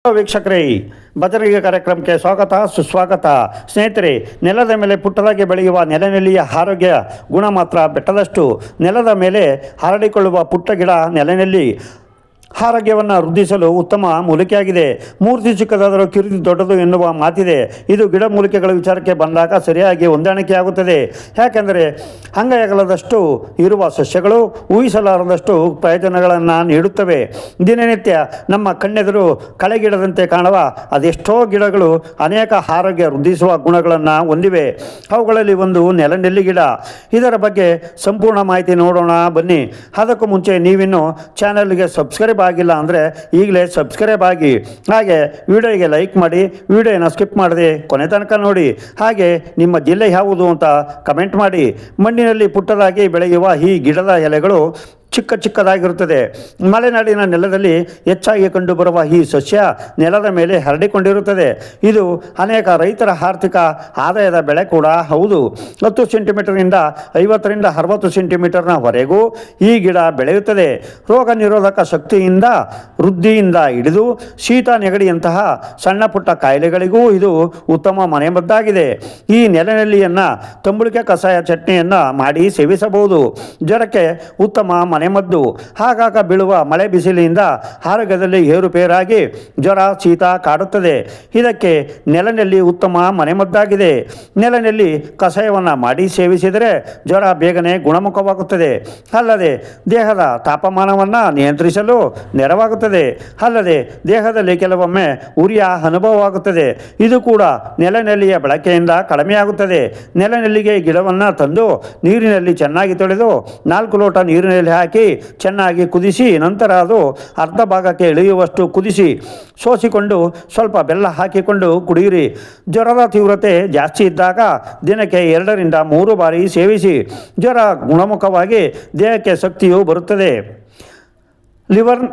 ವೀಕ್ಷಕರೇ, ಬದಲಿಗೆ ಕಾರ್ಯಕ್ರಮಕ್ಕೆ ಸ್ವಾಗತ ಸುಸ್ವಾಗತ. ಸ್ನೇಹಿತರೆ, ನೆಲದ ಮೇಲೆ ಪುಟ್ಟದಾಗಿ ಬೆಳೆಯುವ ನೆಲನೆಲ್ಲಿಯ ಆರೋಗ್ಯ ಗುಣ ಮಾತ್ರ ಬೆಟ್ಟದಷ್ಟು. ನೆಲದ ಮೇಲೆ ಹರಡಿಕೊಳ್ಳುವ ಪುಟ್ಟ ಗಿಡ ನೆಲನೆಲ್ಲಿ ಆರೋಗ್ಯವನ್ನು ವೃದ್ಧಿಸಲು ಉತ್ತಮ ಮೂಲಿಕೆಯಾಗಿದೆ. ಮೂರ್ತಿ ಚಿಕ್ಕದಾದರೂ ಕಿರಿದು ದೊಡ್ಡದು ಎನ್ನುವ ಮಾತಿದೆ. ಇದು ಗಿಡಮೂಲಿಕೆಗಳ ವಿಚಾರಕ್ಕೆ ಬಂದಾಗ ಸರಿಯಾಗಿ ಹೊಂದಾಣಿಕೆಯಾಗುತ್ತದೆ. ಯಾಕೆಂದರೆ ಅಂಗೈಯಗಲದಷ್ಟು ಇರುವ ಸಸ್ಯಗಳು ಊಹಿಸಲಾರದಷ್ಟು ಪ್ರಯೋಜನಗಳನ್ನು ನೀಡುತ್ತವೆ. ದಿನನಿತ್ಯ ನಮ್ಮ ಕಣ್ಣೆದುರು ಕಳೆಗಿಡದಂತೆ ಕಾಣುವ ಅದೆಷ್ಟೋ ಗಿಡಗಳು ಅನೇಕ ಆರೋಗ್ಯ ವೃದ್ಧಿಸುವ ಗುಣಗಳನ್ನು ಹೊಂದಿವೆ. ಅವುಗಳಲ್ಲಿ ಒಂದು ನೆಲನೆಲ್ಲಿ ಗಿಡ. ಇದರ ಬಗ್ಗೆ ಸಂಪೂರ್ಣ ಮಾಹಿತಿ ನೋಡೋಣ ಬನ್ನಿ. ಅದಕ್ಕೂ ಮುಂಚೆ ನೀವಿನ್ನು ಚಾನಲ್ಗೆ ಸಬ್ಸ್ಕ್ರೈಬ್ ಆಗಿಲ್ಲ ಅಂದರೆ ಈಗಲೇ ಸಬ್ಸ್ಕ್ರೈಬ್ ಆಗಿ, ಹಾಗೆ ವಿಡಿಯೋಗೆ ಲೈಕ್ ಮಾಡಿ, ವಿಡಿಯೋನ ಸ್ಕಿಪ್ ಮಾಡದೆ ಕೊನೆ ತನಕ ನೋಡಿ. ಹಾಗೆ ನಿಮ್ಮ ಜಿಲ್ಲೆ ಯಾವುದು ಅಂತ ಕಮೆಂಟ್ ಮಾಡಿ. ಮಣ್ಣಿನಲ್ಲಿ ಪುಟ್ಟದಾಗಿ ಬೆಳೆಯುವ ಈ ಗಿಡದ ಎಲೆಗಳು ಚಿಕ್ಕದಾಗಿರುತ್ತದೆ. ಮಲೆನಾಡಿನ ನೆಲದಲ್ಲಿ ಹೆಚ್ಚಾಗಿ ಕಂಡುಬರುವ ಈ ಸಸ್ಯ ನೆಲದ ಮೇಲೆ ಹರಡಿಕೊಂಡಿರುತ್ತದೆ. ಇದು ಅನೇಕ ರೈತರ ಆರ್ಥಿಕ ಆದಾಯದ ಬೆಳೆ ಕೂಡ ಹೌದು. 10 ಸೆಂಟಿಮೀಟರ್ನಿಂದ 50ರಿಂದ 60 ಸೆಂಟಿಮೀಟರ್ನವರೆಗೂ ಈ ಗಿಡ ಬೆಳೆಯುತ್ತದೆ. ರೋಗ ನಿರೋಧಕ ಶಕ್ತಿಯಿಂದ ವೃದ್ಧಿಯಿಂದ ಹಿಡಿದು ಶೀತ ನೆಗಡಿಯಂತಹ ಸಣ್ಣ ಪುಟ್ಟ ಕಾಯಿಲೆಗಳಿಗೂ ಇದು ಉತ್ತಮ ಮನೆಮದ್ದಾಗಿದೆ. ಈ ನೆಲನೆಲ್ಲಿಯನ್ನು ತಂಬುಳಿಕೆ ಕಷಾಯ ಚಟ್ನಿಯನ್ನು ಮಾಡಿ ಸೇವಿಸಬಹುದು. ಜ್ವರಕ್ಕೆ ಉತ್ತಮ ಮನೆಮದ್ದು. ಆಗಾಗ ಬೀಳುವ ಮಳೆ ಬಿಸಿಲಿನಿಂದ ಆರೋಗ್ಯದಲ್ಲಿ ಏರುಪೇರಾಗಿ ಜ್ವರ ಶೀತ ಕಾಡುತ್ತದೆ. ಇದಕ್ಕೆ ನೆಲನೆಲ್ಲಿ ಉತ್ತಮ ಮನೆಮದ್ದಾಗಿದೆ. ನೆಲನೆಲ್ಲಿ ಕಷಾಯವನ್ನು ಮಾಡಿ ಸೇವಿಸಿದರೆ ಜ್ವರ ಬೇಗನೆ ಗುಣಮುಖವಾಗುತ್ತದೆ. ಅಲ್ಲದೆ ದೇಹದ ತಾಪಮಾನವನ್ನು ನಿಯಂತ್ರಿಸಲು ನೆರವಾಗುತ್ತದೆ. ಅಲ್ಲದೆ ದೇಹದಲ್ಲಿ ಕೆಲವೊಮ್ಮೆ ಉರಿಯ ಅನುಭವವಾಗುತ್ತದೆ. ಇದು ಕೂಡ ನೆಲನೆಲ್ಲಿಯ ಬಳಕೆಯಿಂದ ಕಡಿಮೆಯಾಗುತ್ತದೆ. ನೆಲನೆಲ್ಲಿಗೆ ಗಿಡವನ್ನು ತಂದು ನೀರಿನಲ್ಲಿ ಚೆನ್ನಾಗಿ ತೊಳೆದು 4 ಲೋಟ ನೀರಿನಲ್ಲಿ ಹಾಕಿ ಚೆನ್ನಾಗಿ ಕುದಿಸಿ, ನಂತರ ಅದು ಅರ್ಧ ಭಾಗಕ್ಕೆ ಇಳಿಯುವಷ್ಟು ಕುದಿಸಿ ಸೋಸಿಕೊಂಡು ಸ್ವಲ್ಪ ಬೆಲ್ಲ ಹಾಕಿಕೊಂಡು ಕುಡಿಯಿರಿ. ಜ್ವರದ ತೀವ್ರತೆ ಜಾಸ್ತಿ ಇದ್ದಾಗ ದಿನಕ್ಕೆ 2ರಿಂದ 3 ಬಾರಿ ಸೇವಿಸಿ. ಜ್ವರ ಗುಣಮುಖವಾಗಿ ದೇಹಕ್ಕೆ ಶಕ್ತಿಯು ಬರುತ್ತದೆ. ಲಿವರ್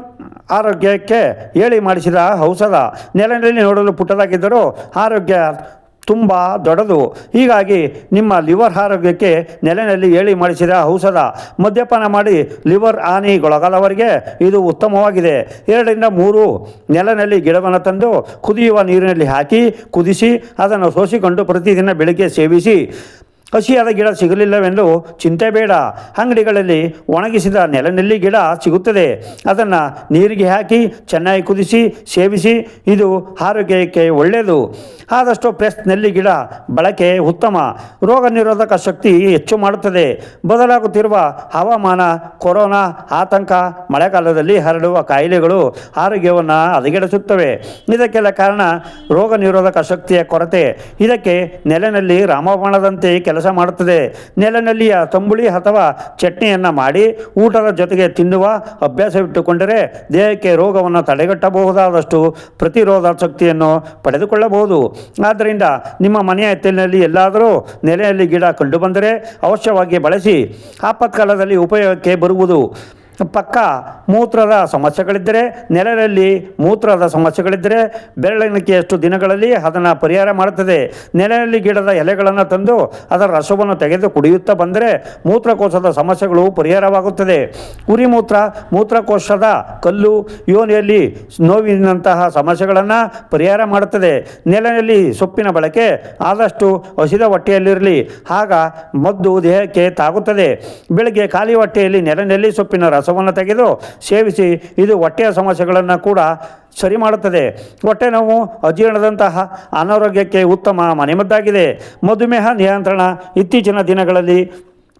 ಆರೋಗ್ಯಕ್ಕೆ ಹೇಳಿ ಮಾಡಿಸಿದ ಔಷಧ. ನೆಲನೆಲ್ಲಿ ನೋಡಲು ಪುಟ್ಟದಾಗಿದ್ದರೂ ಆರೋಗ್ಯ ತುಂಬ ದೊಡ್ಡದು. ಹೀಗಾಗಿ ನಿಮ್ಮ ಲಿವರ್ ಆರೋಗ್ಯಕ್ಕೆ ನೆಲನೆಲ್ಲಿ ಹೇಳಿ ಮಾಡಿಸಿದ ಔಷಧ. ಮದ್ಯಪಾನ ಮಾಡಿ ಲಿವರ್ ಹಾನಿಗೊಳಗಾದವರಿಗೆ ಇದು ಉತ್ತಮವಾಗಿದೆ. 2ರಿಂದ 3 ನೆಲನೆಲ್ಲಿ ಗಿಡವನ್ನು ತಂದು ಕುದಿಯುವ ನೀರಿನಲ್ಲಿ ಹಾಕಿ ಕುದಿಸಿ ಅದನ್ನು ಸೋಸಿಕೊಂಡು ಪ್ರತಿದಿನ ಬೆಳಿಗ್ಗೆ ಸೇವಿಸಿ. ಹಸಿಯಾದ ಗಿಡ ಸಿಗಲಿಲ್ಲವೆಂದು ಚಿಂತೆ ಬೇಡ. ಅಂಗಡಿಗಳಲ್ಲಿ ಒಣಗಿಸಿದ ನೆಲನೆಲ್ಲಿ ಗಿಡ ಸಿಗುತ್ತದೆ. ಅದನ್ನು ನೀರಿಗೆ ಹಾಕಿ ಚೆನ್ನಾಗಿ ಕುದಿಸಿ ಸೇವಿಸಿ. ಇದು ಆರೋಗ್ಯಕ್ಕೆ ಒಳ್ಳೆಯದು. ಆದಷ್ಟು ಫ್ರೆಶ್ ನೆಲ್ಲಿ ಗಿಡ ಬಳಕೆ ಉತ್ತಮ. ರೋಗ ನಿರೋಧಕ ಶಕ್ತಿ ಹೆಚ್ಚು ಮಾಡುತ್ತದೆ. ಬದಲಾಗುತ್ತಿರುವ ಹವಾಮಾನ, ಕೊರೋನಾ ಆತಂಕ, ಮಳೆಗಾಲದಲ್ಲಿ ಹರಡುವ ಕಾಯಿಲೆಗಳು ಆರೋಗ್ಯವನ್ನು ಹದಗೆಡಿಸುತ್ತವೆ. ಇದಕ್ಕೆಲ್ಲ ಕಾರಣ ರೋಗ ನಿರೋಧಕ ಶಕ್ತಿಯ ಕೊರತೆ. ಇದಕ್ಕೆ ನೆಲನೆಲ್ಲಿ ರಾಮಬಾಣದಂತೆ ಕೆಲಸ ಮಾಡುತ್ತದೆ. ನೆಲನೆಲ್ಲಿಯ ತಂಬುಳಿ ಅಥವಾ ಚಟ್ನಿಯನ್ನು ಮಾಡಿ ಊಟದ ಜೊತೆಗೆ ತಿನ್ನುವ ಅಭ್ಯಾಸವಿಟ್ಟುಕೊಂಡರೆ ದೇಹಕ್ಕೆ ರೋಗವನ್ನು ತಡೆಗಟ್ಟಬಹುದಾದಷ್ಟು ಪ್ರತಿರೋಧ ಶಕ್ತಿಯನ್ನು ಪಡೆದುಕೊಳ್ಳಬಹುದು. ಆದ್ದರಿಂದ ನಿಮ್ಮ ಮನೆಯ ಹಿತ್ತಲಿನಲ್ಲಿ ಎಲ್ಲಾದರೂ ನೆಲೆಯಲ್ಲಿ ಗಿಡ ಕಂಡುಬಂದರೆ ಅವಶ್ಯವಾಗಿ ಬಳಸಿ. ಆಪತ್ಕಾಲದಲ್ಲಿ ಉಪಯೋಗಕ್ಕೆ ಬರುವುದು. ಪಕ್ಕ ಮೂತ್ರದ ಸಮಸ್ಯೆಗಳಿದ್ದರೆ, ನೆಲದಲ್ಲಿ ಮೂತ್ರದ ಸಮಸ್ಯೆಗಳಿದ್ದರೆ ಬೆರಳೆಣಿಕೆಯಷ್ಟು ದಿನಗಳಲ್ಲಿ ಅದನ್ನು ಪರಿಹಾರ ಮಾಡುತ್ತದೆ. ನೆಲದಲ್ಲಿ ಗಿಡದ ಎಲೆಗಳನ್ನು ತಂದು ಅದರ ರಸವನ್ನು ತೆಗೆದು ಕುಡಿಯುತ್ತಾ ಬಂದರೆ ಮೂತ್ರಕೋಶದ ಸಮಸ್ಯೆಗಳು ಪರಿಹಾರವಾಗುತ್ತದೆ. ಉರಿ ಮೂತ್ರ, ಮೂತ್ರಕೋಶದ ಕಲ್ಲು, ಯೋನಿಯಲ್ಲಿ ನೋವಿನಂತಹ ಸಮಸ್ಯೆಗಳನ್ನು ಪರಿಹಾರ ಮಾಡುತ್ತದೆ. ನೆಲದಲ್ಲಿ ಸೊಪ್ಪಿನ ಬಳಕೆ ಆದಷ್ಟು ಹಸಿದ ಹೊಟ್ಟೆಯಲ್ಲಿರಲಿ, ಆಗ ಮದ್ದು ದೇಹಕ್ಕೆ ತಾಗುತ್ತದೆ. ಬೆಳಗ್ಗೆ ಖಾಲಿ ಹೊಟ್ಟೆಯಲ್ಲಿ ನೆಲನೆಲ್ಲಿ ಸೊಪ್ಪಿನ ರಸವನ್ನು ತೆಗೆದು ಸೇವಿಸಿ. ಇದು ಹೊಟ್ಟೆಯ ಸಮಸ್ಯೆಗಳನ್ನು ಕೂಡ ಸರಿ ಮಾಡುತ್ತದೆ. ಹೊಟ್ಟೆ ನೋವು, ಅಜೀರ್ಣದಂತಹ ಅನಾರೋಗ್ಯಕ್ಕೆ ಉತ್ತಮ ಮನೆಮದ್ದಾಗಿದೆ. ಮಧುಮೇಹ ನಿಯಂತ್ರಣ. ಇತ್ತೀಚಿನ ದಿನಗಳಲ್ಲಿ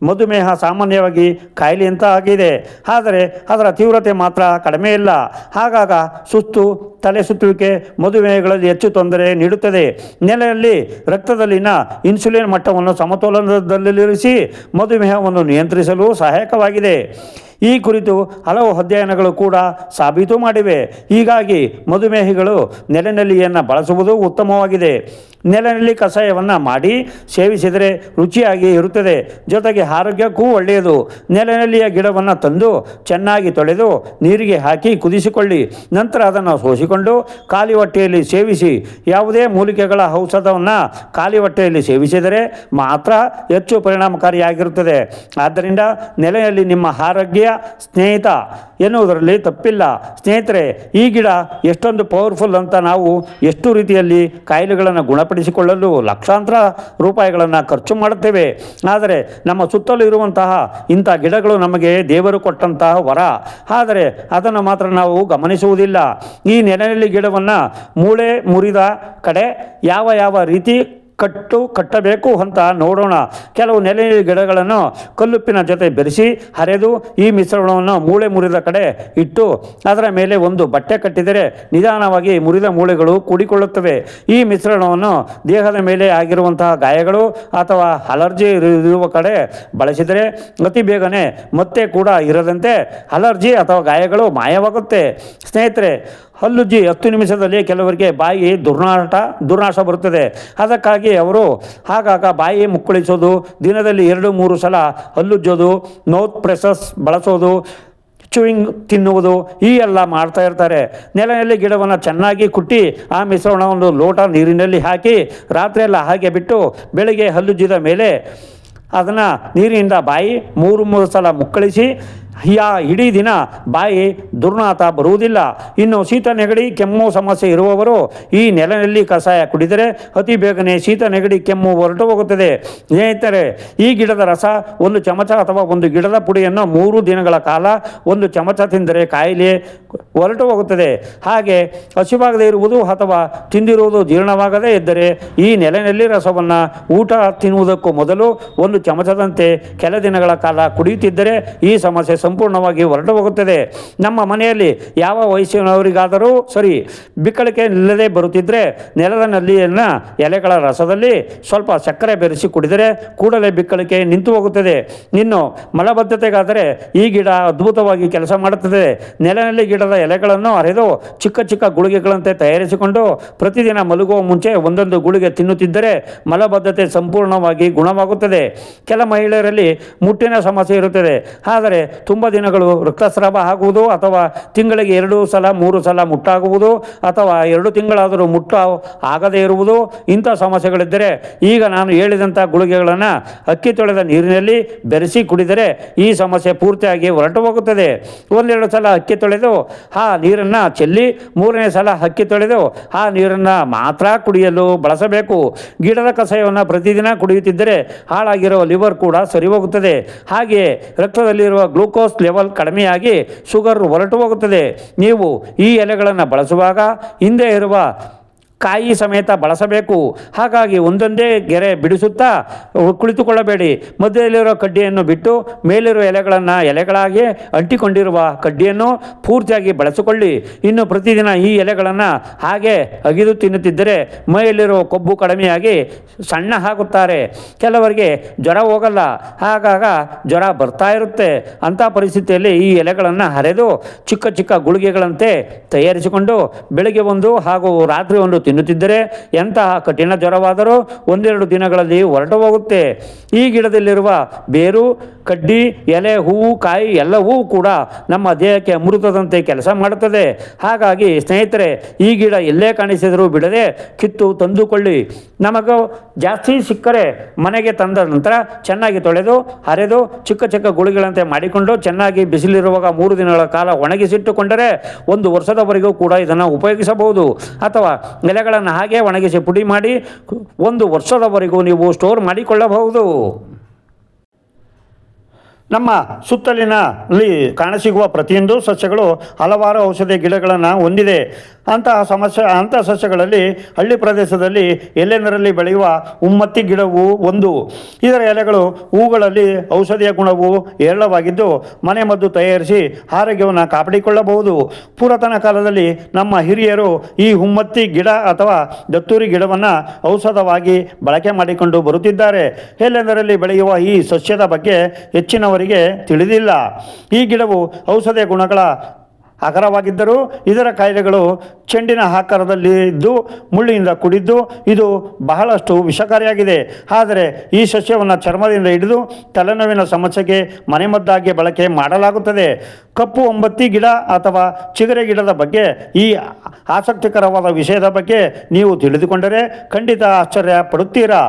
ಮಧುಮೇಹ ಸಾಮಾನ್ಯವಾಗಿ ಕಾಯಿಲೆಯಂತ ಆಗಿದೆ. ಆದರೆ ಅದರ ತೀವ್ರತೆ ಮಾತ್ರ ಕಡಿಮೆ ಇಲ್ಲ. ಆಗಾಗ ಸುಸ್ತು, ತಲೆ ಸುತ್ತುವಿಕೆ ಮಧುಮೇಹಗಳಲ್ಲಿ ಹೆಚ್ಚು ತೊಂದರೆ ನೀಡುತ್ತದೆ. ನೆಲೆಯಲ್ಲಿ ರಕ್ತದಲ್ಲಿನ ಇನ್ಸುಲಿನ್ ಮಟ್ಟವನ್ನು ಸಮತೋಲನದಲ್ಲಿರಿಸಿ ಮಧುಮೇಹವನ್ನು ನಿಯಂತ್ರಿಸಲು ಸಹಾಯಕವಾಗಿದೆ. ಈ ಕುರಿತು ಹಲವು ಅಧ್ಯಯನಗಳು ಕೂಡ ಸಾಬೀತು ಮಾಡಿವೆ. ಹೀಗಾಗಿ ಮಧುಮೇಹಿಗಳು ನೆಲನೆಲ್ಲಿಯನ್ನು ಬಳಸುವುದು ಉತ್ತಮವಾಗಿದೆ. ನೆಲನೆಲ್ಲಿ ಕಷಾಯವನ್ನು ಮಾಡಿ ಸೇವಿಸಿದರೆ ರುಚಿಯಾಗಿ ಇರುತ್ತದೆ. ಜೊತೆಗೆ ಆರೋಗ್ಯಕ್ಕೂ ಒಳ್ಳೆಯದು. ನೆಲನೆಲ್ಲಿಯ ಗಿಡವನ್ನು ತಂದು ಚೆನ್ನಾಗಿ ತೊಳೆದು ನೀರಿಗೆ ಹಾಕಿ ಕುದಿಸಿಕೊಳ್ಳಿ. ನಂತರ ಅದನ್ನು ಸೋಸಿಕೊಂಡು ಖಾಲಿ ಹೊಟ್ಟೆಯಲ್ಲಿ ಸೇವಿಸಿ. ಯಾವುದೇ ಮೂಲಿಕೆಗಳ ಔಷಧವನ್ನು ಖಾಲಿ ಹೊಟ್ಟೆಯಲ್ಲಿ ಸೇವಿಸಿದರೆ ಮಾತ್ರ ಹೆಚ್ಚು ಪರಿಣಾಮಕಾರಿಯಾಗಿರುತ್ತದೆ. ಆದ್ದರಿಂದ ನೆಲೆಯಲ್ಲಿ ನಿಮ್ಮ ಆರೋಗ್ಯ ಸ್ನೇಹಿತ ಎನ್ನುವುದರಲ್ಲಿ ತಪ್ಪಿಲ್ಲ. ಸ್ನೇಹಿತರೆ, ಈ ಗಿಡ ಎಷ್ಟೊಂದು ಪವರ್ಫುಲ್ ಅಂತ ನಾವು ಎಷ್ಟು ರೀತಿಯಲ್ಲಿ ಕಾಯಿಲೆಗಳನ್ನು ಗುಣಪಡಿಸಿಕೊಳ್ಳಲು ಲಕ್ಷಾಂತರ ರೂಪಾಯಿಗಳನ್ನು ಖರ್ಚು ಮಾಡುತ್ತೇವೆ. ಆದರೆ ನಮ್ಮ ಸುತ್ತಲೂ ಇರುವಂತಹ ಇಂಥ ಗಿಡಗಳು ನಮಗೆ ದೇವರು ಕೊಟ್ಟಂತಹ ವರ. ಆದರೆ ಅದನ್ನು ಮಾತ್ರ ನಾವು ಗಮನಿಸುವುದಿಲ್ಲ. ಈ ನೆಲನೆಲ್ಲಿ ಗಿಡವನ್ನು ಮೂಳೆ ಮುರಿದ ಕಡೆ ಯಾವ ರೀತಿ ಕಟ್ಟಬೇಕು ಅಂತ ನೋಡೋಣ. ಕೆಲವು ನೆಲೆನೆಲ್ಲಿ ಗಿಡಗಳನ್ನು ಕಲ್ಲುಪ್ಪಿನ ಜೊತೆ ಬೆರೆಸಿ ಹರಿದು ಈ ಮಿಶ್ರಣವನ್ನು ಮೂಳೆ ಮುರಿದ ಕಡೆ ಇಟ್ಟು ಅದರ ಮೇಲೆ ಒಂದು ಬಟ್ಟೆ ಕಟ್ಟಿದರೆ ನಿಧಾನವಾಗಿ ಮುರಿದ ಮೂಳೆಗಳು ಕೂಡಿಕೊಳ್ಳುತ್ತವೆ. ಈ ಮಿಶ್ರಣವನ್ನು ದೇಹದ ಮೇಲೆ ಆಗಿರುವಂತಹ ಗಾಯಗಳು ಅಥವಾ ಅಲರ್ಜಿ ಇರುವ ಕಡೆ ಬಳಸಿದರೆ ಅತಿ ಬೇಗನೆ ಮತ್ತೆ ಕೂಡ ಇರದಂತೆ ಅಲರ್ಜಿ ಅಥವಾ ಗಾಯಗಳು ಮಾಯವಾಗುತ್ತೆ. ಸ್ನೇಹಿತರೆ, ಹಲ್ಲುಜ್ಜಿ 10 ನಿಮಿಷದಲ್ಲಿ ಕೆಲವರಿಗೆ ಬಾಯಿ ದುರ್ನಾಶ ಬರುತ್ತದೆ. ಅದಕ್ಕಾಗಿ ಅವರು ಆಗಾಗ ಬಾಯಿ ಮುಕ್ಕಳಿಸೋದು, ದಿನದಲ್ಲಿ 2-3 ಸಲ ಹಲ್ಲುಜ್ಜೋದು, ಮೌತ್ ಪ್ರೆಸಸ್ ಬಳಸೋದು, ಚೂಯಿಂಗ್ ತಿನ್ನುವುದು ಈ ಎಲ್ಲ ಮಾಡ್ತಾ ಇರ್ತಾರೆ. ನೆಲನೆಲ್ಲಿ ಗಿಡವನ್ನು ಚೆನ್ನಾಗಿ ಕುಟ್ಟಿ ಆ ಮಿಶ್ರಣ ಒಂದು ಲೋಟ ನೀರಿನಲ್ಲಿ ಹಾಕಿ ರಾತ್ರಿಯೆಲ್ಲ ಹಾಗೆ ಬಿಟ್ಟು ಬೆಳಗ್ಗೆ ಹಲ್ಲುಜ್ಜಿದ ಮೇಲೆ ಅದನ್ನು ನೀರಿನಿಂದ ಬಾಯಿ 3 ಸಲ ಮುಕ್ಕಳಿಸಿ ಇಡೀ ದಿನ ಬಾಯಿ ದುರ್ನಾತ ಬರುವುದಿಲ್ಲ. ಇನ್ನು ಶೀತ ನೆಗಡಿ ಕೆಮ್ಮು ಸಮಸ್ಯೆ ಇರುವವರು ಈ ನೆಲನೆಲ್ಲಿ ಕಷಾಯ ಕುಡಿದರೆ ಅತಿ ಬೇಗನೆ ಶೀತ ನೆಗಡಿ ಕೆಮ್ಮು ಹೊರಟು ಹೋಗುತ್ತದೆ. ಸ್ನೇಹಿತರೆ, ಈ ಗಿಡದ ರಸ 1 ಚಮಚ ಅಥವಾ 1 ಗಿಡದ ಪುಡಿಯನ್ನು 3 ದಿನಗಳ ಕಾಲ 1 ಚಮಚ ತಿಂದರೆ ಕಾಯಿಲೆ ಹೊರಟು ಹೋಗುತ್ತದೆ. ಹಾಗೆ ಹಸಿವಾಗದೇ ಇರುವುದು ಅಥವಾ ತಿಂದಿರುವುದು ಜೀರ್ಣವಾಗದೇ ಇದ್ದರೆ ಈ ನೆಲನೆಲ್ಲಿ ರಸವನ್ನು ಊಟ ತಿನ್ನುವುದಕ್ಕೂ ಮೊದಲು 1 ಚಮಚದಂತೆ ಕೆಲ ದಿನಗಳ ಕಾಲ ಕುಡಿಯುತ್ತಿದ್ದರೆ ಈ ಸಮಸ್ಯೆ ಸಂಪೂರ್ಣವಾಗಿ ಹೊರಟು ಹೋಗುತ್ತದೆ. ನಮ್ಮ ಮನೆಯಲ್ಲಿ ಯಾವ ವಯಸ್ಸಿನವರಿಗಾದರೂ ಸರಿ ಬಿಕ್ಕಳಿಕೆ ನಿಲ್ಲದೆ ಬರುತ್ತಿದ್ದರೆ ನೆಲದ ನಲ್ಲಿಯನ್ನು ಎಲೆಗಳ ರಸದಲ್ಲಿ ಸ್ವಲ್ಪ ಸಕ್ಕರೆ ಬೆರೆಸಿ ಕುಡಿದರೆ ಕೂಡಲೇ ಬಿಕ್ಕಳಿಕೆ ನಿಂತು ಹೋಗುತ್ತದೆ. ಇನ್ನು ಮಲಬದ್ಧತೆಗಾದರೆ ಈ ಗಿಡ ಅದ್ಭುತವಾಗಿ ಕೆಲಸ ಮಾಡುತ್ತದೆ. ನೆಲನೆಲ್ಲಿ ಗಿಡದ ಎಲೆಗಳನ್ನು ಅರೆದು ಚಿಕ್ಕ ಚಿಕ್ಕ ಗುಳಿಗೆಗಳಂತೆ ತಯಾರಿಸಿಕೊಂಡು ಪ್ರತಿದಿನ ಮಲಗುವ ಮುಂಚೆ 1 ಗುಳಿಗೆ ತಿನ್ನುತ್ತಿದ್ದರೆ ಮಲಬದ್ಧತೆ ಸಂಪೂರ್ಣವಾಗಿ ಗುಣವಾಗುತ್ತದೆ. ಕೆಲ ಮಹಿಳೆಯರಲ್ಲಿ ಮುಟ್ಟಿನ ಸಮಸ್ಯೆ ಇರುತ್ತದೆ. ಆದರೆ ತುಂಬ ದಿನಗಳು ರಕ್ತಸ್ರಾವ ಆಗುವುದು ಅಥವಾ ತಿಂಗಳಿಗೆ 2 ಸಲ 3 ಸಲ ಮುಟ್ಟಾಗುವುದು ಅಥವಾ 2 ತಿಂಗಳಾದರೂ ಮುಟ್ಟು ಆಗದೇ ಇರುವುದು ಇಂಥ ಸಮಸ್ಯೆಗಳಿದ್ದರೆ ಈಗ ನಾನು ಹೇಳಿದಂಥ ಗುಳಿಗೆಗಳನ್ನು ಅಕ್ಕಿ ತೊಳೆದ ನೀರಿನಲ್ಲಿ ಬೆರೆಸಿ ಕುಡಿದರೆ ಈ ಸಮಸ್ಯೆ ಪೂರ್ತಿಯಾಗಿ ಹೊರಟು ಹೋಗುತ್ತದೆ. 1-2 ಸಲ ಅಕ್ಕಿ ತೊಳೆದು ಆ ನೀರನ್ನು ಚೆಲ್ಲಿ 3ನೇ ಸಲ ಅಕ್ಕಿ ತೊಳೆದು ಆ ನೀರನ್ನು ಮಾತ್ರ ಕುಡಿಯಲು ಬಳಸಬೇಕು. ಗಿಡದ ಕಷಾಯವನ್ನು ಪ್ರತಿದಿನ ಕುಡಿಯುತ್ತಿದ್ದರೆ ಹಾಳಾಗಿರುವ ಲಿವರ್ ಕೂಡ ಸರಿ ಹೋಗುತ್ತದೆ. ಹಾಗೆಯೇ ರಕ್ತದಲ್ಲಿರುವ ಗ್ಲೂಕೋಸ್ ಲೆವೆಲ್ ಕಡಿಮೆಯಾಗಿ ಶುಗರ್ ಹೊರಟು ಹೋಗುತ್ತದೆ. ನೀವು ಈ ಎಲೆಗಳನ್ನು ಬಳಸುವಾಗ ಹಿಂದೆ ಇರುವ ಕಾಯಿ ಸಮೇತ ಬಳಸಬೇಕು. ಹಾಗಾಗಿ ಒಂದೊಂದೇ ಗೆರೆ ಬಿಡಿಸುತ್ತಾ ಕುಳಿತುಕೊಳ್ಳಬೇಡಿ. ಮಧ್ಯದಲ್ಲಿರೋ ಕಡ್ಡಿಯನ್ನು ಬಿಟ್ಟು ಮೇಲಿರುವ ಎಲೆಗಳಾಗಿ ಅಂಟಿಕೊಂಡಿರುವ ಕಡ್ಡಿಯನ್ನು ಪೂರ್ತಿಯಾಗಿ ಬಳಸಿಕೊಳ್ಳಿ. ಇನ್ನು ಪ್ರತಿದಿನ ಈ ಎಲೆಗಳನ್ನು ಹಾಗೆ ಅಗಿದು ತಿನ್ನುತ್ತಿದ್ದರೆ ಮೈಯಲ್ಲಿರುವ ಕೊಬ್ಬು ಕಡಿಮೆಯಾಗಿ ಸಣ್ಣ ಆಗುತ್ತಾರೆ. ಕೆಲವರಿಗೆ ಜ್ವರ ಹೋಗಲ್ಲ, ಆಗಾಗ ಜ್ವರ ಬರ್ತಾ ಇರುತ್ತೆ. ಅಂಥ ಪರಿಸ್ಥಿತಿಯಲ್ಲಿ ಈ ಎಲೆಗಳನ್ನು ಹರಿದು ಚಿಕ್ಕ ಚಿಕ್ಕ ಗುಳಿಗೆಗಳಂತೆ ತಯಾರಿಸಿಕೊಂಡು ಬೆಳಗ್ಗೆ 1 ಹಾಗೂ ರಾತ್ರಿ 1 ತಿನ್ನುತ್ತಿದ್ದರೆ ಎಂತಹ ಕಠಿಣ ಜ್ವರವಾದರೂ 1-2 ದಿನಗಳಲ್ಲಿ ಹೊರಟು ಹೋಗುತ್ತೆ. ಈ ಗಿಡದಲ್ಲಿರುವ ಬೇರು, ಕಡ್ಡಿ, ಎಲೆ, ಹೂವು, ಕಾಯಿ ಎಲ್ಲವೂ ಕೂಡ ನಮ್ಮ ದೇಹಕ್ಕೆ ಅಮೃತದಂತೆ ಕೆಲಸ ಮಾಡುತ್ತದೆ. ಹಾಗಾಗಿ ಸ್ನೇಹಿತರೆ, ಈ ಗಿಡ ಎಲ್ಲೇ ಕಾಣಿಸಿದರೂ ಬಿಡದೆ ಕಿತ್ತು ತಂದುಕೊಳ್ಳಿ. ನಮಗೂ ಜಾಸ್ತಿ ಸಿಕ್ಕರೆ ಮನೆಗೆ ತಂದ ನಂತರ ಚೆನ್ನಾಗಿ ತೊಳೆದು ಹರಿದು ಚಿಕ್ಕ ಚಿಕ್ಕ ಗುಳಿಗಳಂತೆ ಮಾಡಿಕೊಂಡು ಚೆನ್ನಾಗಿ ಬಿಸಿಲಿರುವಾಗ 3 ದಿನಗಳ ಕಾಲ ಒಣಗಿಸಿಟ್ಟುಕೊಂಡರೆ 1 ವರ್ಷದವರೆಗೂ ಕೂಡ ಇದನ್ನು ಉಪಯೋಗಿಸಬಹುದು. ಅಥವಾ ಎಲೆಗಳನ್ನು ಹಾಗೆ ಒಣಗಿಸಿ ಪುಡಿ ಮಾಡಿ 1 ವರ್ಷದವರೆಗೂ ನೀವು ಸ್ಟೋರ್ ಮಾಡಿಕೊಳ್ಳಬಹುದು. ನಮ್ಮ ಸುತ್ತಲಿನಲ್ಲಿ ಕಾಣಸಿಗುವ ಪ್ರತಿಯೊಂದು ಸಸ್ಯಗಳು ಹಲವಾರು ಔಷಧಿ ಗಿಡಗಳನ್ನು ಹೊಂದಿದೆ. ಅಂತಹ ಸಸ್ಯಗಳಲ್ಲಿ ಹಳ್ಳಿ ಪ್ರದೇಶದಲ್ಲಿ ಎಲೆನರಲ್ಲಿ ಬೆಳೆಯುವ ಉಮ್ಮತ್ತಿ ಗಿಡವು ಒಂದು. ಇದರ ಎಲೆಗಳು ಹೂಗಳಲ್ಲಿ ಔಷಧಿಯ ಗುಣವು ಹೇರಳವಾಗಿದ್ದು ಮನೆ ಮದ್ದು ತಯಾರಿಸಿ ಆರೋಗ್ಯವನ್ನು ಕಾಪಾಡಿಕೊಳ್ಳಬಹುದು. ಪುರಾತನ ಕಾಲದಲ್ಲಿ ನಮ್ಮ ಹಿರಿಯರು ಈ ಉಮ್ಮತ್ತಿ ಗಿಡ ಅಥವಾ ದತ್ತೂರಿ ಗಿಡವನ್ನು ಔಷಧವಾಗಿ ಬಳಕೆ ಮಾಡಿಕೊಂಡು ಬರುತ್ತಿದ್ದಾರೆ. ಎಲೆನರಲ್ಲಿ ಬೆಳೆಯುವ ಈ ಸಸ್ಯದ ಬಗ್ಗೆ ಹೆಚ್ಚಿನವರಿಗೆ ತಿಳಿದಿಲ್ಲ. ಈ ಗಿಡವು ಔಷಧಿಯ ಗುಣಗಳ ಅಗರವಾಗಿದ್ದರೂ ಇದರ ಕಾಯಿಲೆಗಳು ಚೆಂಡಿನ ಆಕಾರದಲ್ಲಿ ಇದ್ದು ಮುಳ್ಳಿನಿಂದ ಕೂಡಿದ್ದು ಇದು ಬಹಳಷ್ಟು ವಿಷಕಾರಿಯಾಗಿದೆ. ಆದರೆ ಈ ಸಸ್ಯವನ್ನು ಚರ್ಮದಿಂದ ಹಿಡಿದು ತಲೆನೋವಿನ ಸಮಸ್ಯೆಗೆ ಮನೆಮದ್ದಾಗಿ ಬಳಕೆ ಮಾಡಲಾಗುತ್ತದೆ. ಕಪ್ಪು ಒಂಬತ್ತಿ ಗಿಡ ಅಥವಾ ಚಿಗರೆ ಗಿಡದ ಬಗ್ಗೆ ಈ ಆಸಕ್ತಿಕರವಾದ ವಿಷಯದ ಬಗ್ಗೆ ನೀವು ತಿಳಿದುಕೊಂಡರೆ ಖಂಡಿತ ಆಶ್ಚರ್ಯ ಪಡುತ್ತೀರಾ.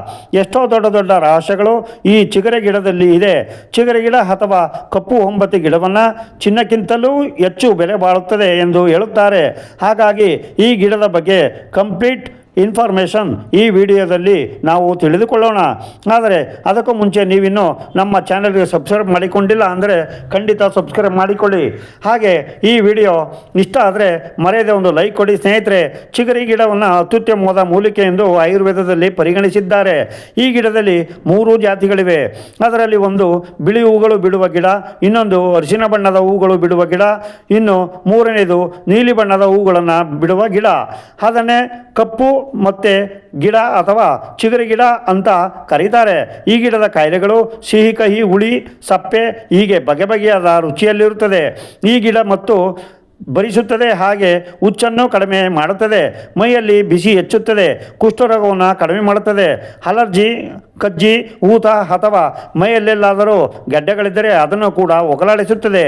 ಎಷ್ಟೋ ದೊಡ್ಡ ದೊಡ್ಡ ರಹಸ್ಯಗಳು ಈ ಚಿಗರೆ ಗಿಡದಲ್ಲಿ ಇದೆ. ಚಿಗರೆ ಗಿಡ ಅಥವಾ ಕಪ್ಪು ಒಂಬತ್ತಿ ಗಿಡವನ್ನು ಚಿನ್ನಕ್ಕಿಂತಲೂ ಹೆಚ್ಚು ಬೆಲೆ ಬಾಳುತ್ತದೆ ಎಂದು ಹೇಳುತ್ತಾರೆ. ಹಾಗಾಗಿ ಈ ಗಿಡದ ಬಗ್ಗೆ ಕಂಪ್ಲೀಟ್ ಇನ್ಫಾರ್ಮೇಷನ್ ಈ ವಿಡಿಯೋದಲ್ಲಿ ನಾವು ತಿಳಿದುಕೊಳ್ಳೋಣ. ಆದರೆ ಅದಕ್ಕೂ ಮುಂಚೆ ನೀವಿನ್ನೂ ನಮ್ಮ ಚಾನಲ್ಗೆ ಸಬ್ಸ್ಕ್ರೈಬ್ ಮಾಡಿಕೊಂಡಿಲ್ಲ ಅಂದರೆ ಖಂಡಿತ ಸಬ್ಸ್ಕ್ರೈಬ್ ಮಾಡಿಕೊಳ್ಳಿ. ಹಾಗೆ ಈ ವಿಡಿಯೋ ಇಷ್ಟ ಆದರೆ ಮರೆಯದೆ ಒಂದು ಲೈಕ್ ಕೊಡಿ ಸ್ನೇಹಿತರೆ. ಚಿಗರಿ ಗಿಡವನ್ನು ಅತ್ಯುತ್ತಮವಾದ ಮೂಲಿಕೆ ಎಂದು ಆಯುರ್ವೇದದಲ್ಲಿ ಪರಿಗಣಿಸಿದ್ದಾರೆ. ಈ ಗಿಡದಲ್ಲಿ 3 ಜಾತಿಗಳಿವೆ. ಅದರಲ್ಲಿ ಒಂದು ಬಿಳಿ ಹೂಗಳು ಬಿಡುವ ಗಿಡ, ಇನ್ನೊಂದು ಅರಿಶಿನ ಬಣ್ಣದ ಹೂಗಳು ಬಿಡುವ ಗಿಡ, ಇನ್ನು 3ನೇದು ನೀಲಿ ಬಣ್ಣದ ಹೂಗಳನ್ನು ಬಿಡುವ ಗಿಡ. ಅದನ್ನೇ ಕಪ್ಪು ಮತ್ತು ಗಿಡ ಅಥವಾ ಚಿಗರಿ ಗಿಡ ಅಂತ ಕರೀತಾರೆ. ಈ ಗಿಡದ ಕಾಯಿಲೆಗಳು ಸಿಹಿ, ಕಹಿ, ಹುಳಿ, ಸಪ್ಪೆ ಹೀಗೆ ಬಗೆ ಬಗೆಯಾದ ರುಚಿಯಲ್ಲಿರುತ್ತದೆ. ಈ ಗಿಡ ಮತ್ತು ಭರಿಸುತ್ತದೆ, ಹಾಗೆ ಹುಚ್ಚನ್ನು ಕಡಿಮೆ ಮಾಡುತ್ತದೆ, ಮೈಯಲ್ಲಿ ಬಿಸಿ ಹೆಚ್ಚುತ್ತದೆ, ಕುಷ್ಠರೋಗವನ್ನು ಕಡಿಮೆ ಮಾಡುತ್ತದೆ, ಅಲರ್ಜಿ, ಕಜ್ಜಿ, ಊತ ಅಥವಾ ಮೈಯಲ್ಲೆಲ್ಲಾದರೂ ಗೆಡ್ಡೆಗಳಿದ್ದರೆ ಅದನ್ನು ಕೂಡ ಹೋಗಲಾಡಿಸುತ್ತದೆ,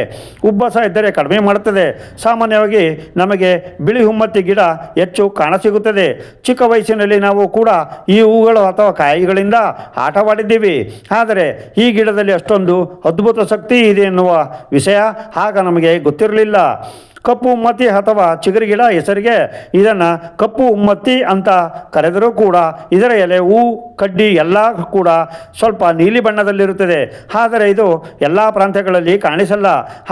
ಉಬ್ಬಸ ಇದ್ದರೆ ಕಡಿಮೆ ಮಾಡುತ್ತದೆ. ಸಾಮಾನ್ಯವಾಗಿ ನಮಗೆ ಬಿಳಿ ಹುಮ್ಮತ್ತಿ ಗಿಡ ಹೆಚ್ಚು ಕಾಣಸಿಗುತ್ತದೆ. ಚಿಕ್ಕ ವಯಸ್ಸಿನಲ್ಲಿ ನಾವು ಕೂಡ ಈ ಹೂಗಳು ಅಥವಾ ಕಾಯಿಗಳಿಂದ ಆಟವಾಡಿದ್ದೀವಿ. ಆದರೆ ಈ ಗಿಡದಲ್ಲಿ ಅಷ್ಟೊಂದು ಅದ್ಭುತ ಶಕ್ತಿ ಇದೆ ಎನ್ನುವ ವಿಷಯ ಆಗ ನಮಗೆ ಗೊತ್ತಿರಲಿಲ್ಲ. ಕಪ್ಪು ಉಮ್ಮತ್ತಿ ಅಥವಾ ಚಿಗರಿ ಗಿಡ ಹೆಸರಿಗೆ ಇದನ್ನು ಕಪ್ಪು ಉಮ್ಮತ್ತಿ ಅಂತ ಕರೆದರೂ ಕೂಡ ಇದರ ಎಲೆ, ಹೂ, ಕಡ್ಡಿ ಎಲ್ಲ ಕೂಡ ಸ್ವಲ್ಪ ನೀಲಿ ಬಣ್ಣದಲ್ಲಿರುತ್ತದೆ. ಆದರೆ ಇದು ಎಲ್ಲ ಪ್ರಾಂತ್ಯಗಳಲ್ಲಿ ಕಾಣಿಸಲ್ಲ.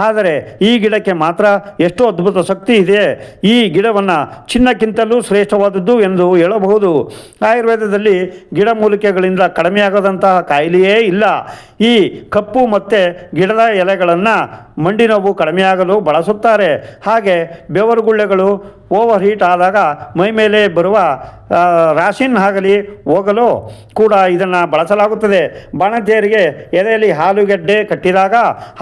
ಆದರೆ ಈ ಗಿಡಕ್ಕೆ ಮಾತ್ರ ಎಷ್ಟು ಅದ್ಭುತ ಶಕ್ತಿ ಇದೆ. ಈ ಗಿಡವನ್ನು ಚಿನ್ನಕ್ಕಿಂತಲೂ ಶ್ರೇಷ್ಠವಾದದ್ದು ಎಂದು ಹೇಳಬಹುದು. ಆಯುರ್ವೇದದಲ್ಲಿ ಗಿಡಮೂಲಿಕೆಗಳಿಂದ ಕಡಿಮೆಯಾಗದಂತಹ ಕಾಯಿಲೆಯೇ ಇಲ್ಲ. ಈ ಕಪ್ಪು ಮತ್ತು ಗಿಡದ ಎಲೆಗಳನ್ನು ಮಂಡಿ ನೋವು ಕಡಿಮೆಯಾಗಲು ಬಳಸುತ್ತಾರೆ. ಹಾಗೆ ಬೆವರುಗುಳ್ಳೆಗಳು ಓವರ್ ಹೀಟ್ ಆದಾಗ ಮೈ ಮೇಲೆ ಬರುವ ರಾಸಿನ್ ಆಗಲಿ ಹೋಗಲು ಕೂಡ ಇದನ್ನು ಬಳಸಲಾಗುತ್ತದೆ. ಬಾಣಂತಿಯರಿಗೆ ಎದೆಯಲ್ಲಿ ಹಾಲುಗೆಡ್ಡೆ ಕಟ್ಟಿದಾಗ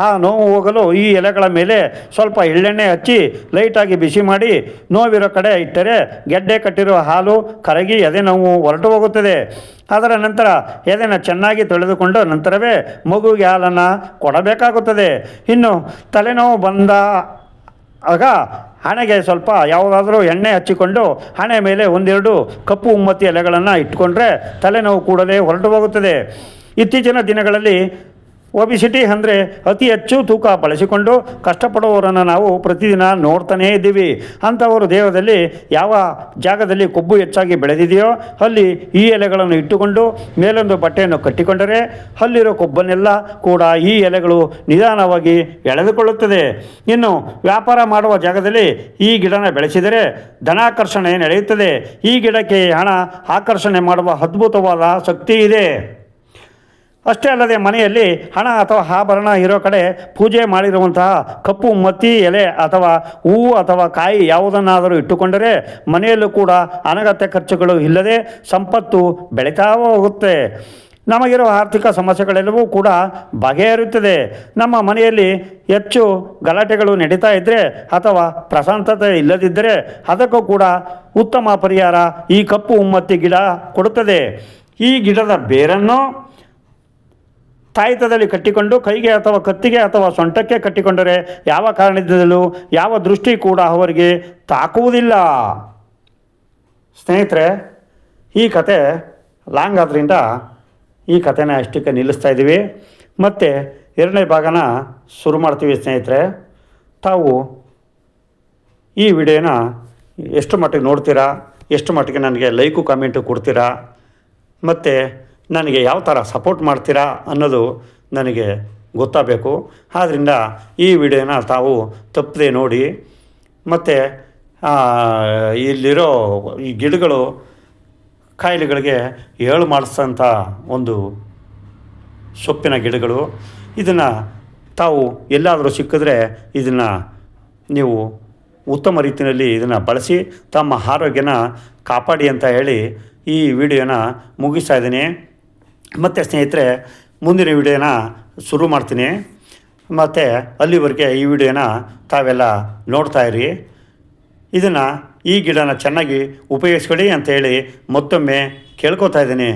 ಆ ನೋವು ಹೋಗಲು ಈ ಎಲೆಗಳ ಮೇಲೆ ಸ್ವಲ್ಪ ಎಳ್ಳೆಣ್ಣೆ ಹಚ್ಚಿ ಲೈಟಾಗಿ ಬಿಸಿ ಮಾಡಿ ನೋವಿರೋ ಕಡೆ ಇಟ್ಟರೆ ಗೆಡ್ಡೆ ಕಟ್ಟಿರುವ ಹಾಲು ಕರಗಿ ಎದೆ ನೋವು ಹೊರಟು ಹೋಗುತ್ತದೆ. ಅದರ ನಂತರ ಎದೆನ ಚೆನ್ನಾಗಿ ತೊಳೆದುಕೊಂಡು ನಂತರವೇ ಮಗುವಿಗೆ ಹಾಲನ್ನು ಕೊಡಬೇಕಾಗುತ್ತದೆ. ಇನ್ನು ತಲೆನೋವು ಬಂದ ಆಗ ಹಣೆಗೆ ಸ್ವಲ್ಪ ಯಾವುದಾದ್ರೂ ಎಣ್ಣೆ ಹಚ್ಚಿಕೊಂಡು ಹಣೆ ಮೇಲೆ 1-2 ಕಪ್ಪು ಉಮ್ಮತ್ತಿ ಎಲೆಗಳನ್ನು ಇಟ್ಕೊಂಡ್ರೆ ತಲೆನೋವು ಕೂಡಲೇ ಹೊರಟು ಹೋಗುತ್ತದೆ. ಇತ್ತೀಚಿನ ದಿನಗಳಲ್ಲಿ ಒಬಿಸಿಟಿ ಅಂದರೆ ಅತಿ ಹೆಚ್ಚು ತೂಕ ಬಳಸಿಕೊಂಡು ಕಷ್ಟಪಡುವವರನ್ನು ನಾವು ಪ್ರತಿದಿನ ನೋಡ್ತಾನೇ ಇದ್ದೀವಿ. ಅಂಥವರು ದೇಹದಲ್ಲಿ ಯಾವ ಜಾಗದಲ್ಲಿ ಕೊಬ್ಬು ಹೆಚ್ಚಾಗಿ ಬೆಳೆದಿದೆಯೋ ಅಲ್ಲಿ ಈ ಎಲೆಗಳನ್ನು ಇಟ್ಟುಕೊಂಡು ಮೇಲೊಂದು ಬಟ್ಟೆಯನ್ನು ಕಟ್ಟಿಕೊಂಡರೆ ಅಲ್ಲಿರೋ ಕೊಬ್ಬನ್ನೆಲ್ಲ ಕೂಡ ಈ ಎಲೆಗಳು ನಿಧಾನವಾಗಿ ಎಳೆದುಕೊಳ್ಳುತ್ತದೆ. ಇನ್ನು ವ್ಯಾಪಾರ ಮಾಡುವ ಜಾಗದಲ್ಲಿ ಈ ಗಿಡನ ಬೆಳೆಸಿದರೆ ಧನಾಕರ್ಷಣೆ ನಡೆಯುತ್ತದೆ. ಈ ಗಿಡಕ್ಕೆ ಹಣ ಆಕರ್ಷಣೆ ಮಾಡುವ ಅದ್ಭುತವಾದ ಶಕ್ತಿ ಇದೆ. ಅಷ್ಟೇ ಅಲ್ಲದೆ ಮನೆಯಲ್ಲಿ ಹಣ ಅಥವಾ ಆಭರಣ ಇರೋ ಕಡೆ ಪೂಜೆ ಮಾಡಿರುವಂತಹ ಕಪ್ಪು ಉಮ್ಮತ್ತಿ ಎಲೆ ಅಥವಾ ಹೂವು ಅಥವಾ ಕಾಯಿ ಯಾವುದನ್ನಾದರೂ ಇಟ್ಟುಕೊಂಡರೆ ಮನೆಯಲ್ಲೂ ಕೂಡ ಅನಗತ್ಯ ಖರ್ಚುಗಳು ಇಲ್ಲದೆ ಸಂಪತ್ತು ಬೆಳೀತಾ ಹೋಗುತ್ತೆ. ನಮಗಿರೋ ಆರ್ಥಿಕ ಸಮಸ್ಯೆಗಳೆಲ್ಲವೂ ಕೂಡ ಬಗೆಹರಿಯುತ್ತದೆ. ನಮ್ಮ ಮನೆಯಲ್ಲಿ ಹೆಚ್ಚು ಗಲಾಟೆಗಳು ನಡೀತಾ ಇದ್ದರೆ ಅಥವಾ ಪ್ರಶಾಂತತೆ ಇಲ್ಲದಿದ್ದರೆ ಅದಕ್ಕೂ ಕೂಡ ಉತ್ತಮ ಪರಿಹಾರ ಈ ಕಪ್ಪು ಉಮ್ಮತ್ತಿ ಗಿಡ ಕೊಡುತ್ತದೆ. ಈ ಗಿಡದ ಬೇರನ್ನು ತಾಯಿತದಲ್ಲಿ ಕಟ್ಟಿಕೊಂಡು ಕೈಗೆ ಅಥವಾ ಕತ್ತಿಗೆ ಅಥವಾ ಸೊಂಟಕ್ಕೆ ಕಟ್ಟಿಕೊಂಡರೆ ಯಾವ ಕಾರಣದಿಂದಲೂ ಯಾವ ದೃಷ್ಟಿ ಕೂಡ ಅವರಿಗೆ ತಾಕುವುದಿಲ್ಲ. ಸ್ನೇಹಿತರೆ, ಈ ಕತೆ ಲಾಂಗ್ ಆದ್ದರಿಂದ ಈ ಕಥೆನ ಅಷ್ಟಕ್ಕೆ ನಿಲ್ಲಿಸ್ತಾ ಇದ್ದೀವಿ. ಮತ್ತು 2ನೇ ಭಾಗನ ಶುರು ಮಾಡ್ತೀವಿ. ಸ್ನೇಹಿತರೆ, ತಾವು ಈ ವಿಡಿಯೋನ ಎಷ್ಟು ಮಟ್ಟಿಗೆ ನೋಡ್ತೀರಾ, ಎಷ್ಟು ಮಟ್ಟಿಗೆ ನನಗೆ ಲೈಕು ಕಾಮೆಂಟು ಕೊಡ್ತೀರಾ, ಮತ್ತು ನನಗೆ ಯಾವ ಥರ ಸಪೋರ್ಟ್ ಮಾಡ್ತೀರಾ ಅನ್ನೋದು ನನಗೆ ಗೊತ್ತಾಗಬೇಕು. ಆದ್ದರಿಂದ ಈ ವಿಡಿಯೋನ ತಾವು ತಪ್ಪದೆ ನೋಡಿ. ಮತ್ತು ಇಲ್ಲಿರೋ ಈ ಗಿಡಗಳು ಕಾಯಿಲೆಗಳಿಗೆ ಏಳು ಮಾಡಿಸೋಂಥ ಒಂದು ಸೊಪ್ಪಿನ ಗಿಡಗಳು. ಇದನ್ನು ತಾವು ಎಲ್ಲಾದರೂ ಸಿಕ್ಕಿದ್ರೆ ಇದನ್ನು ನೀವು ಉತ್ತಮ ರೀತಿಯಲ್ಲಿ ಇದನ್ನು ಬಳಸಿ ತಮ್ಮ ಆರೋಗ್ಯನ ಕಾಪಾಡಿ ಅಂತ ಹೇಳಿ ಈ ವಿಡಿಯೋನ ಮುಗಿಸ್ತಾ ಇದ್ದೀನಿ. ಮತ್ತು ಸ್ನೇಹಿತರೆ, ಮುಂದಿನ ವಿಡಿಯೋನ ಶುರು ಮಾಡ್ತೀನಿ. ಮತ್ತು ಅಲ್ಲಿವರೆಗೆ ಈ ವಿಡಿಯೋನ ತಾವೆಲ್ಲ ನೋಡ್ತಾ ಇರಿ. ಇದನ್ನು ಈ ಗಿಡನ ಚೆನ್ನಾಗಿ ಉಪಯೋಗಿಸ್ಕೊಳ್ಳಿ ಅಂತೇಳಿ ಮತ್ತೊಮ್ಮೆ ಕೇಳ್ಕೊತಾ ಇದ್ದೀನಿ.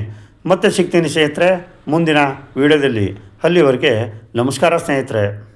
ಮತ್ತೆ ಸಿಗ್ತೀನಿ ಸ್ನೇಹಿತರೆ ಮುಂದಿನ ವಿಡಿಯೋದಲ್ಲಿ. ಅಲ್ಲಿವರೆಗೆ ನಮಸ್ಕಾರ ಸ್ನೇಹಿತರೆ.